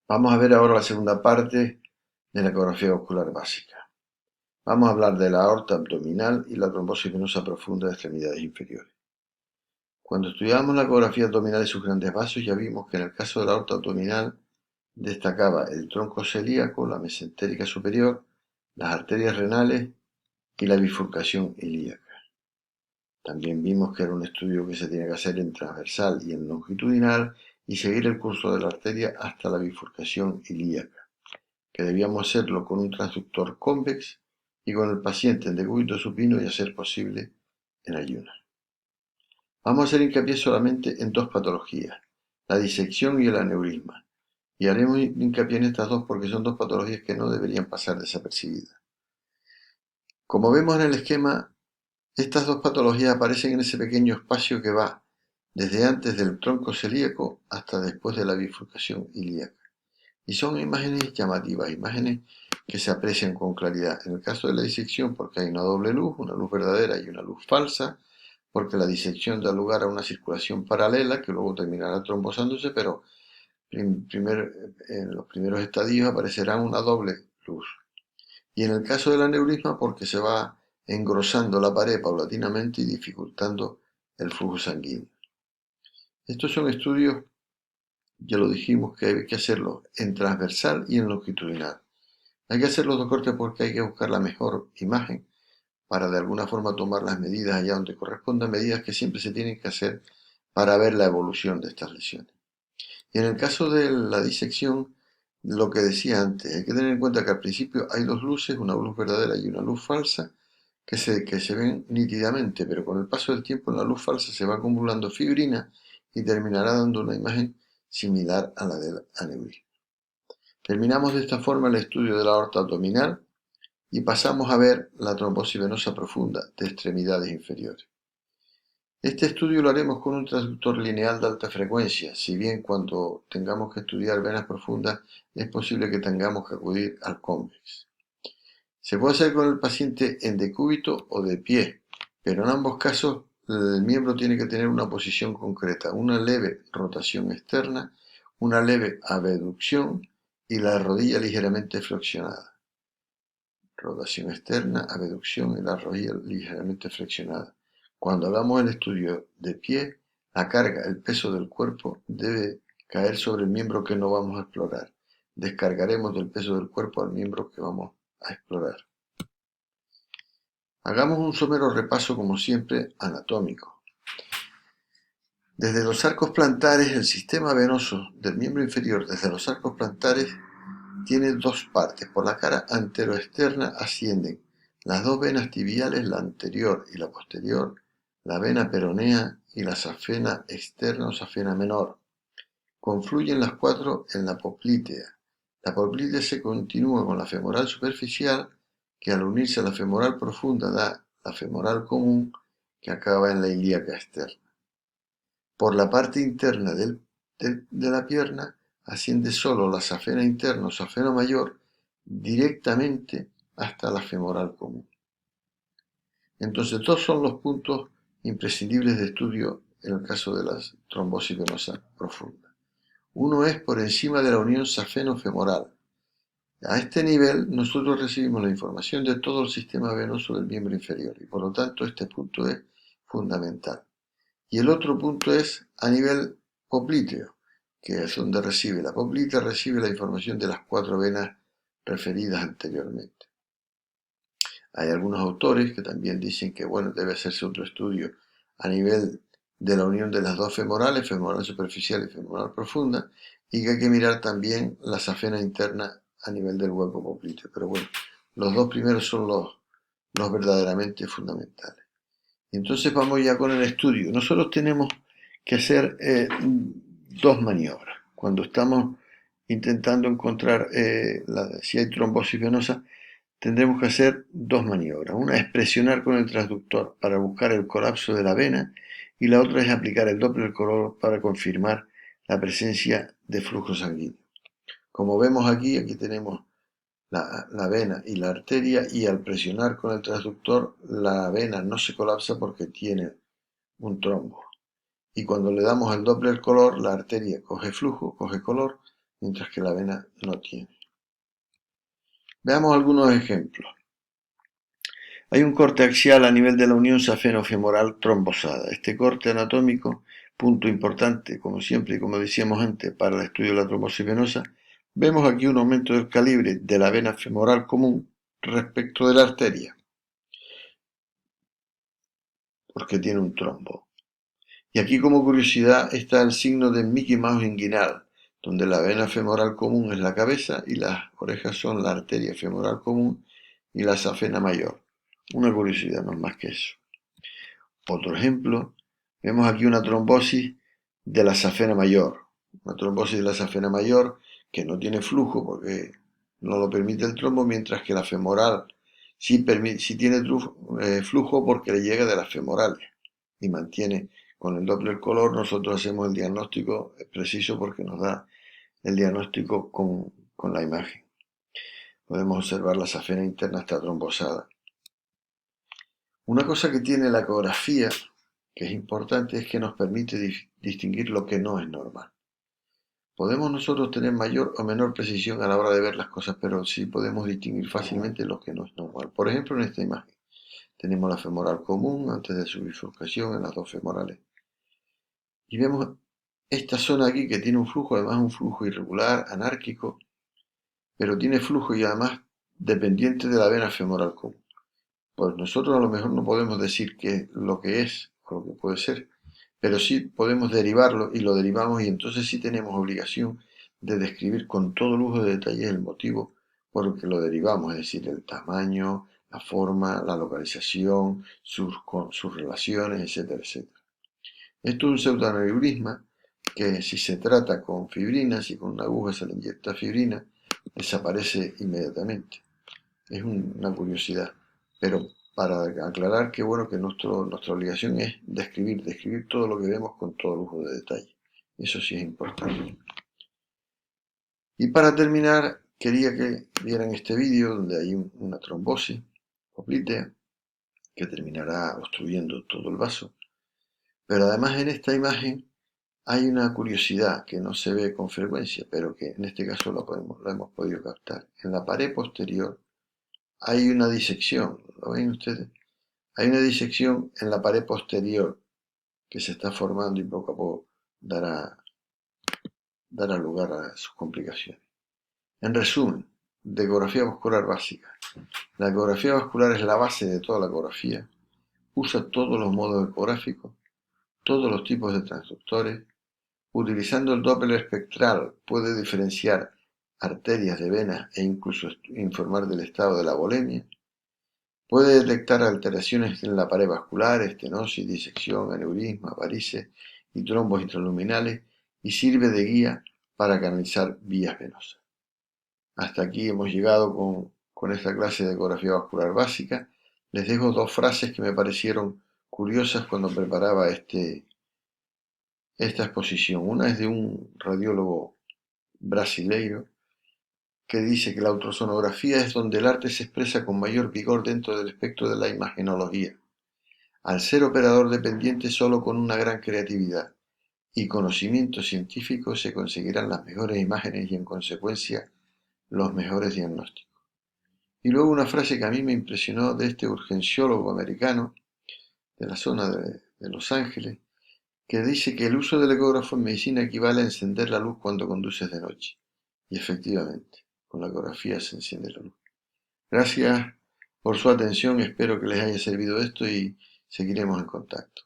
Vamos a ver ahora la segunda parte de la ecografía ocular básica. Vamos a hablar de la aorta abdominal y la trombosis venosa profunda de extremidades inferiores. Cuando estudiábamos la ecografía abdominal y sus grandes vasos, ya vimos que en el caso de la aorta abdominal destacaba el tronco celíaco, la mesentérica superior, las arterias renales y la bifurcación ilíaca. También vimos que era un estudio que se tiene que hacer en transversal y en longitudinal y seguir el curso de la arteria hasta la bifurcación ilíaca, que debíamos hacerlo con un transductor convex y con el paciente en decúbito supino y a ser posible en ayunas. Vamos a hacer hincapié solamente en dos patologías, la disección y el aneurisma, y haremos hincapié en estas dos porque son dos patologías que no deberían pasar desapercibidas. Como vemos en el esquema, estas dos patologías aparecen en ese pequeño espacio que va desde antes del tronco celíaco hasta después de la bifurcación ilíaca. Y son imágenes llamativas, imágenes que se aprecian con claridad. En el caso de la disección, porque hay una doble luz, una luz verdadera y una luz falsa, porque la disección da lugar a una circulación paralela que luego terminará trombosándose, pero en los primeros estadios aparecerá una doble luz. Y en el caso del aneurisma, porque se va engrosando la pared paulatinamente y dificultando el flujo sanguíneo. Estos son estudios, ya lo dijimos, que hay que hacerlo en transversal y en longitudinal. Hay que hacer los dos cortes porque hay que buscar la mejor imagen para de alguna forma tomar las medidas allá donde correspondan, medidas que siempre se tienen que hacer para ver la evolución de estas lesiones. Y en el caso de la disección, lo que decía antes, hay que tener en cuenta que al principio hay dos luces, una luz verdadera y una luz falsa, que se ven nítidamente, pero con el paso del tiempo en la luz falsa se va acumulando fibrina y terminará dando una imagen similar a la del aneurisma. Terminamos de esta forma el estudio de la aorta abdominal y pasamos a ver la trombosis venosa profunda de extremidades inferiores. Este estudio lo haremos con un transductor lineal de alta frecuencia, si bien cuando tengamos que estudiar venas profundas es posible que tengamos que acudir al convex. Se puede hacer con el paciente en decúbito o de pie, pero en ambos casos el miembro tiene que tener una posición concreta, una leve rotación externa, una leve abducción y la rodilla ligeramente flexionada. Rotación externa, abducción y la rodilla ligeramente flexionada. Cuando hagamos el estudio de pie, la carga, el peso del cuerpo debe caer sobre el miembro que no vamos a explorar. Descargaremos del peso del cuerpo al miembro que vamos a explorar. Hagamos un somero repaso, como siempre, anatómico. Desde los arcos plantares, el sistema venoso del miembro inferior, desde los arcos plantares, tiene dos partes. Por la cara anteroexterna ascienden las dos venas tibiales, la anterior y la posterior, la vena peronea y la safena externa o safena menor. Confluyen las cuatro en la poplitea. La poplitea se continúa con la femoral superficial, que al unirse a la femoral profunda da la femoral común, que acaba en la ilíaca externa. Por la parte interna de la pierna asciende solo la safena interna o safena mayor directamente hasta la femoral común. Entonces, dos son los puntos imprescindibles de estudio en el caso de la trombosis venosa profunda. Uno es por encima de la unión safeno-femoral. A este nivel nosotros recibimos la información de todo el sistema venoso del miembro inferior y por lo tanto este punto es fundamental. Y el otro punto es a nivel popliteo, que es donde la poplitea recibe la información de las cuatro venas referidas anteriormente. Hay algunos autores que también dicen que debe hacerse otro estudio a nivel de la unión de las dos femorales, femoral superficial y femoral profunda, y que hay que mirar también la safena interna a nivel del hueco popliteo. Pero bueno, los dos primeros son los verdaderamente fundamentales. Y entonces vamos ya con el estudio. Nosotros tenemos que hacer dos maniobras. Cuando estamos intentando encontrar si hay trombosis venosa, tendremos que hacer dos maniobras. Una es presionar con el transductor para buscar el colapso de la vena y la otra es aplicar el Doppler color para confirmar la presencia de flujo sanguíneo. Como vemos aquí tenemos la vena y la arteria, y al presionar con el transductor la vena no se colapsa porque tiene un trombo. Y cuando le damos el Doppler color, la arteria coge flujo, coge color, mientras que la vena no tiene. Veamos algunos ejemplos. Hay un corte axial a nivel de la unión safeno-femoral trombosada. Este corte anatómico, punto importante, como siempre y como decíamos antes, para el estudio de la trombosis venosa, vemos aquí un aumento del calibre de la vena femoral común respecto de la arteria, porque tiene un trombo. Y aquí, como curiosidad, está el signo de Mickey Mouse inguinal, donde la vena femoral común es la cabeza y las orejas son la arteria femoral común y la safena mayor. Una curiosidad, no es más que eso. Otro ejemplo, vemos aquí una trombosis de la safena mayor. Una trombosis de la safena mayor que no tiene flujo porque no lo permite el trombo, mientras que la femoral sí tiene flujo porque le llega de las femorales y mantiene. Con el Doppler color nosotros hacemos el diagnóstico preciso porque nos da el diagnóstico con la imagen. Podemos observar la safena interna está trombosada. Una cosa que tiene la ecografía, que es importante, es que nos permite distinguir lo que no es normal. Podemos nosotros tener mayor o menor precisión a la hora de ver las cosas, pero sí podemos distinguir fácilmente lo que no es normal. Por ejemplo, en esta imagen tenemos la femoral común antes de su bifurcación en las dos femorales. Y vemos esta zona aquí que tiene un flujo, además un flujo irregular, anárquico, pero tiene flujo y además dependiente de la vena femoral común. Pues nosotros a lo mejor no podemos decir lo que es o lo que puede ser, pero sí podemos derivarlo y lo derivamos y entonces sí tenemos obligación de describir con todo lujo de detalles el motivo por el que lo derivamos, es decir, el tamaño, la forma, la localización, sus relaciones, etcétera, etcétera. Esto es un pseudoaneurisma que si se trata con fibrina, si con una aguja se le inyecta fibrina, desaparece inmediatamente. Es una curiosidad, pero para aclarar que bueno que nuestra obligación es describir todo lo que vemos con todo lujo de detalle. Eso sí es importante. Y para terminar, quería que vieran este vídeo donde hay una trombosis poplitea que terminará obstruyendo todo el vaso. Pero además en esta imagen hay una curiosidad que no se ve con frecuencia, pero que en este caso lo hemos podido captar. En la pared posterior hay una disección, ¿lo ven ustedes? Hay una disección en la pared posterior que se está formando y poco a poco dará lugar a sus complicaciones. En resumen, de ecografía vascular básica. La ecografía vascular es la base de toda la ecografía. Usa todos los modos ecográficos, todos los tipos de transductores. Utilizando el Doppler espectral puede diferenciar arterias de venas e incluso informar del estado de la volemia. Puede detectar alteraciones en la pared vascular, estenosis, disección, aneurisma, varices y trombos intraluminales y sirve de guía para canalizar vías venosas. Hasta aquí hemos llegado con esta clase de ecografía vascular básica. Les dejo dos frases que me parecieron curiosas cuando preparaba esta exposición. Una es de un radiólogo brasileiro que dice que la ultrasonografía es donde el arte se expresa con mayor vigor dentro del espectro de la imagenología. Al ser operador dependiente solo con una gran creatividad y conocimiento científico se conseguirán las mejores imágenes y en consecuencia los mejores diagnósticos. Y luego una frase que a mí me impresionó de este urgenciólogo americano de la zona de Los Ángeles, que dice que el uso del ecógrafo en medicina equivale a encender la luz cuando conduces de noche. Y efectivamente, con la ecografía se enciende la luz. Gracias por su atención, espero que les haya servido esto y seguiremos en contacto.